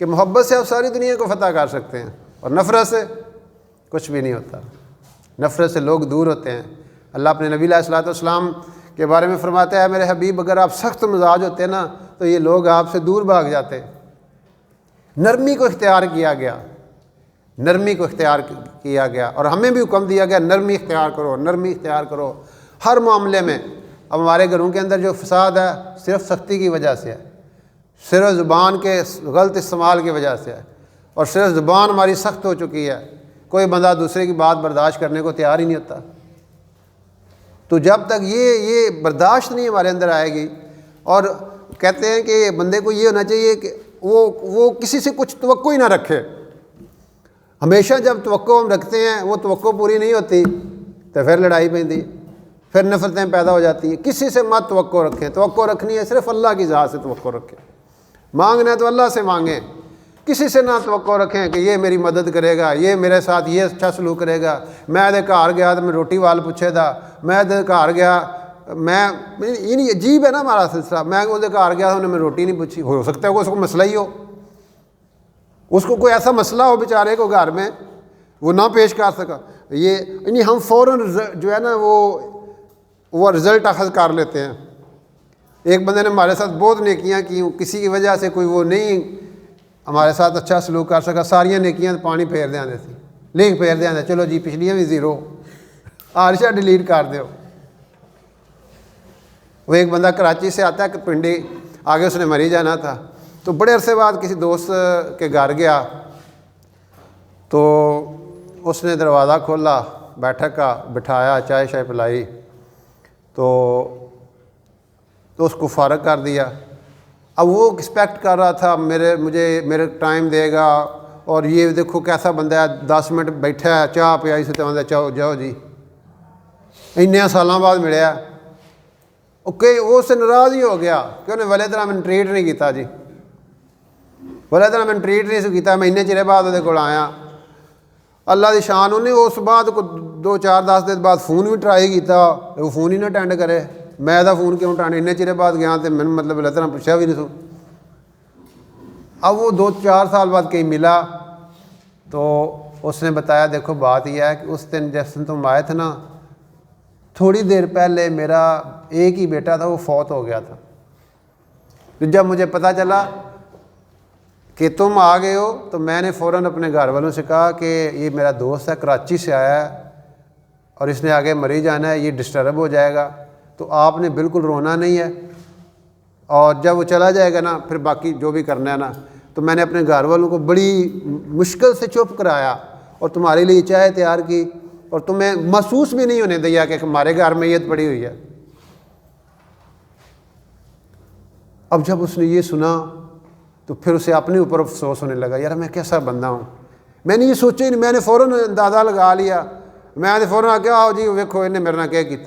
کہ محبت سے آپ ساری دنیا کو فتح کر سکتے ہیں، اور نفرت سے کچھ بھی نہیں ہوتا۔ نفرت سے لوگ دور ہوتے ہیں۔ اللہ اپنے نبی علیہ الصلوۃ والسلام کے بارے میں فرماتا ہے، میرے حبیب اگر آپ سخت مزاج ہوتے نا تو یہ لوگ آپ سے دور بھاگ جاتے۔ نرمی کو اختیار کیا گیا، نرمی کو اختیار کیا گیا، اور ہمیں بھی حکم دیا گیا نرمی اختیار کرو، نرمی اختیار کرو ہر معاملے میں۔ اب ہمارے گھروں کے اندر جو فساد ہے صرف سختی کی وجہ سے ہے، صرف زبان کے غلط استعمال کی وجہ سے ہے، اور صرف زبان ہماری سخت ہو چکی ہے، کوئی بندہ دوسرے کی بات برداشت کرنے کو تیار ہی نہیں ہوتا۔ تو جب تک یہ برداشت نہیں ہمارے اندر آئے گی، اور کہتے ہیں کہ بندے کو یہ ہونا چاہیے کہ وہ کسی سے کچھ توقع ہی نہ رکھے۔ ہمیشہ جب توقع ہم رکھتے ہیں وہ توقع پوری نہیں ہوتی تو پھر لڑائی پیندی، پھر نفرتیں پیدا ہو جاتی ہیں۔ کسی سے مت توقع رکھیں، توقع رکھنی ہے صرف اللہ کی ذات سے توقع رکھیں، مانگنا ہے تو اللہ سے مانگیں، کسی سے نہ توقع رکھیں کہ یہ میری مدد کرے گا، یہ میرے ساتھ یہ اچھا سلوک کرے گا۔ میں دے گھر گیا تو میں روٹی وال پوچھے دا، میں دے گھر گیا یہ نہیں، عجیب ہے نا ہمارا سلسلہ۔ میں وہ گھر گیا انہوں نے میں روٹی نہیں پوچھی، ہو سکتا ہے کہ اس کو مسئلہ ہی ہو، اس کو کوئی ایسا مسئلہ ہو بیچارے کو گھر میں وہ نہ پیش کر سکا، یہ ہم فوراً جو ہے نا وہ رزلٹ اخذ کر لیتے ہیں۔ ایک بندے نے ہمارے ساتھ بہت نیکیاں کی، کسی کی وجہ سے کوئی وہ نہیں ہمارے ساتھ اچھا سلوک کر سکا، ساریاں نیکیاں پانی پھیر دیں سی، لنک پھیر دیں، چلو جی پچھلیاں بھی زیرو، آرشا ڈیلیٹ کر دیو۔ وہ ایک بندہ کراچی سے آتا ہے کہ پنڈی، آگے اس نے مری جانا تھا، تو بڑے عرصے بعد کسی دوست کے گھر گیا تو اس نے دروازہ کھولا، بیٹھک کا بٹھایا، چائے شائے پلائی، تو اس کو فارغ کر دیا۔ اب وہ ایکسپیکٹ کر رہا تھا میرے ٹائم دے گا، اور یہ دیکھو کیسا بندہ ہے، 10 منٹ بیٹھا ہے، چاہ پیائی سے تو چاہو جاؤ جی، انیا سالوں بعد ملیا۔ اوکے وہ اس سے ناراض ہی ہو گیا کہ انہیں ولے طرح میں ٹریٹ نہیں کیتا جی، ولے طرح میں ٹریٹ نہیں کیتا، میں اننے چرے بعد وہ کول آیا۔ اللہ دی شان، انہیں اس بعد کو 2-4-10 دن بعد فون بھی ٹرائی کیتا، وہ فون ہی نہ اٹینڈ کرے۔ میں دا فون کیوں اٹھانے، اننے چرے بعد گیا تو میں مطلب ولے طرح پوچھا بھی نہیں سو۔ اب وہ 2-4 سال بعد کہیں ملا تو اس نے بتایا دیکھو بات یہ ہے کہ اس دن جس دن تم آئے تھے نا، تھوڑی دیر پہلے میرا ایک ہی بیٹا تھا وہ فوت ہو گیا تھا۔ جب مجھے پتہ چلا کہ تم آ گئے ہو تو میں نے فوراً اپنے گھر والوں سے کہا کہ یہ میرا دوست ہے، کراچی سے آیا ہے اور اس نے آگے مری جانا ہے، یہ ڈسٹرب ہو جائے گا، تو آپ نے بالکل رونا نہیں ہے، اور جب وہ چلا جائے گا نا پھر باقی جو بھی کرنا ہے نا۔ تو میں نے اپنے گھر والوں کو بڑی مشکل سے چپ کرایا اور تمہارے لیے چائے تیار کی، اور تمہیں محسوس بھی نہیں ہونے دیا کہ ہمارے گھر میت پڑی ہوئی ہے۔ اب جب اس نے یہ سنا تو پھر اسے اپنے اوپر افسوس ہونے لگا، یار میں کیسا بندہ ہوں، میں نے یہ سوچا ہی نہیں، میں نے فوراً اندازہ لگا لیا، میں نے فوراً کہا آؤ جی ویکھو انہیں میرے نال کیا کیتا۔